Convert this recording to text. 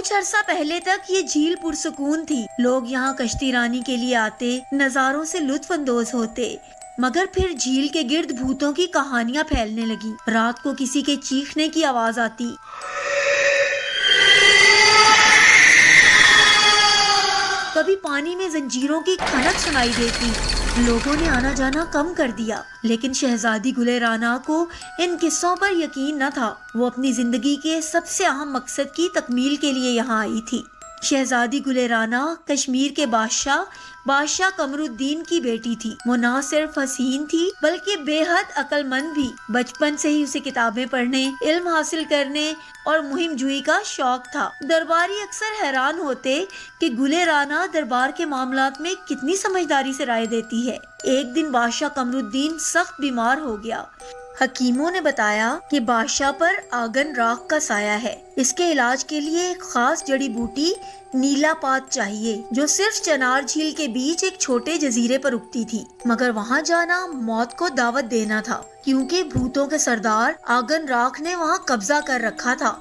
کچھ عرصہ پہلے تک یہ جھیل پرسکون تھی، لوگ یہاں کشتی رانی کے لیے آتے، نظاروں سے لطف اندوز ہوتے، مگر پھر جھیل کے گرد بھوتوں کی کہانیاں پھیلنے لگی۔ رات کو کسی کے چیخنے کی آواز آتی، کبھی پانی میں زنجیروں کی کھنک سنائی دیتی۔ لوگوں نے آنا جانا کم کر دیا، لیکن شہزادی گل رانا کو ان قصوں پر یقین نہ تھا۔ وہ اپنی زندگی کے سب سے اہم مقصد کی تکمیل کے لیے یہاں آئی تھی۔ شہزادی گل رانا کشمیر کے بادشاہ قمر الدین کی بیٹی تھی۔ وہ نہ صرف حسین تھی بلکہ بے حد عقل مند بھی۔ بچپن سے ہی اسے کتابیں پڑھنے، علم حاصل کرنے اور مہم جوئی کا شوق تھا۔ درباری اکثر حیران ہوتے کہ گل رانا دربار کے معاملات میں کتنی سمجھداری سے رائے دیتی ہے۔ ایک دن بادشاہ قمر الدین سخت بیمار ہو گیا۔ حکیموں نے بتایا کہ بادشاہ پر آگن راکھ کا سایہ ہے۔ اس کے علاج کے لیے ایک خاص جڑی بوٹی نیلا پات چاہیے، جو صرف چنار جھیل کے بیچ ایک چھوٹے جزیرے پر اگتی تھی۔ مگر وہاں جانا موت کو دعوت دینا تھا، کیونکہ بھوتوں کے سردار آگن راکھ نے وہاں قبضہ کر رکھا تھا۔